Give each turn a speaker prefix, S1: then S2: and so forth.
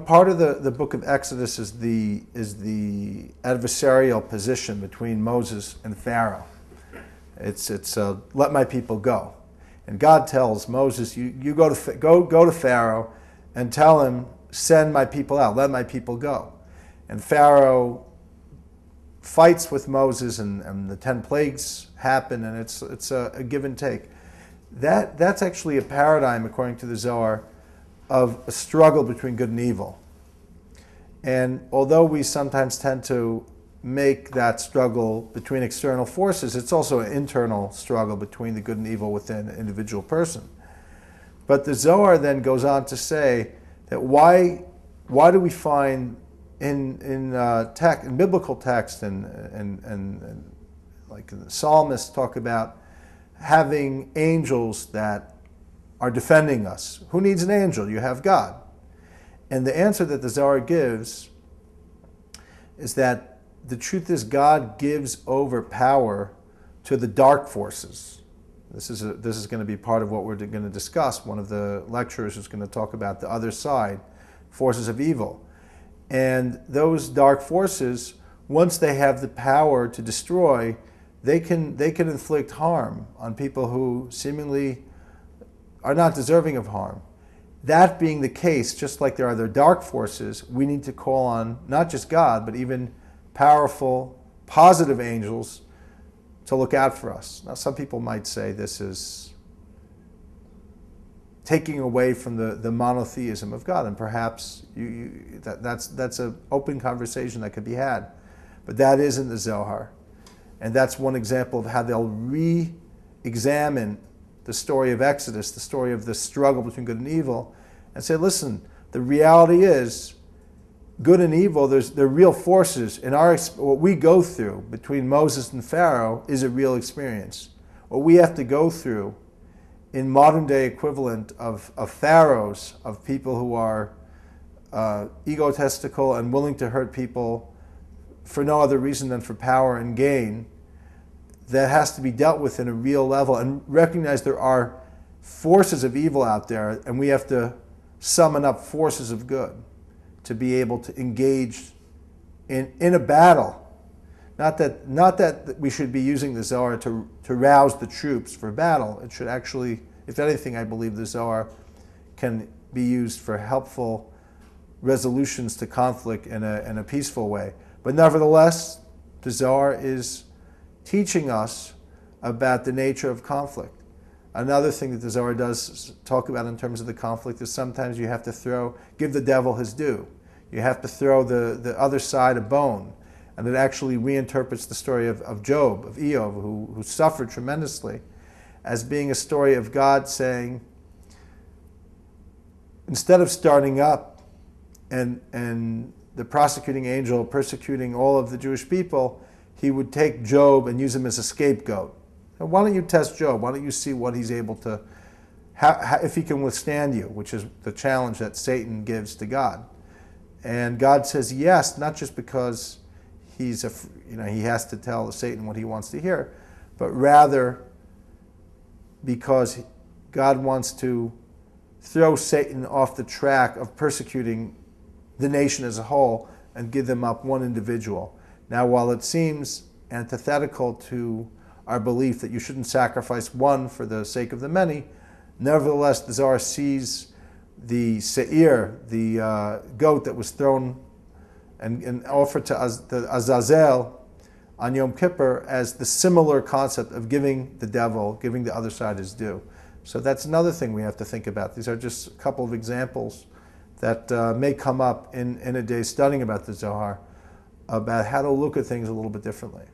S1: part of the book of Exodus is the adversarial position between Moses and Pharaoh. It's let my people go. And God tells Moses, you go to Pharaoh and tell him, send my people out, let my people go. And Pharaoh fights with Moses, and the 10 plagues happen, and it's a give and take. That's actually a paradigm, according to the Zohar, of a struggle between good and evil. And although we sometimes tend to make that struggle between external forces, it's also an internal struggle between the good and evil within an individual person. But the Zohar then goes on to say that why do we find in biblical text and like the psalmists talk about having angels that are defending us? Who needs an angel? You have God. And the answer that the Zohar gives is that the truth is God gives over power to the dark forces. This is going to be part of what we're going to discuss. One of the lecturers is going to talk about the other side, forces of evil. And those dark forces, once they have the power to destroy, they can inflict harm on people who seemingly are not deserving of harm. That being the case, just like there are other dark forces, we need to call on not just God, but even powerful, positive angels to look out for us. Now, some people might say this is taking away from the monotheism of God, and perhaps that's an open conversation that could be had. But that isn't the Zohar. And that's one example of how they'll re-examine the story of Exodus, the story of the struggle between good and evil, and say, listen, the reality is good and evil, they're real forces. In what we go through between Moses and Pharaoh is a real experience. What we have to go through in modern day equivalent of pharaohs, of people who are egotistical and willing to hurt people for no other reason than for power and gain, that has to be dealt with in a real level, and recognize there are forces of evil out there, and we have to summon up forces of good to be able to engage in a battle. Not that we should be using the Zohar to rouse the troops for battle. It should actually, if anything, I believe the Zohar can be used for helpful resolutions to conflict in a peaceful way. But nevertheless, the Zohar is teaching us about the nature of conflict. Another thing that the Zohar does talk about in terms of the conflict is sometimes you have to give the devil his due. You have to throw the other side a bone. And it actually reinterprets the story of Job, of Eov, who suffered tremendously, as being a story of God saying, instead of starting up and the prosecuting angel persecuting all of the Jewish people, he would take Job and use him as a scapegoat. And why don't you test Job? Why don't you see what he's able to, if he can withstand you, which is the challenge that Satan gives to God. And God says yes, not just because he has to tell Satan what he wants to hear, but rather because God wants to throw Satan off the track of persecuting the nation as a whole and give them up one individual. Now, while it seems antithetical to our belief that you shouldn't sacrifice one for the sake of the many, nevertheless, the Zohar sees the seir, the goat that was thrown and offered to Azazel on Yom Kippur, as the similar concept of giving the other side his due. So that's another thing we have to think about. These are just a couple of examples that may come up in a day studying about the Zohar, about how to look at things a little bit differently.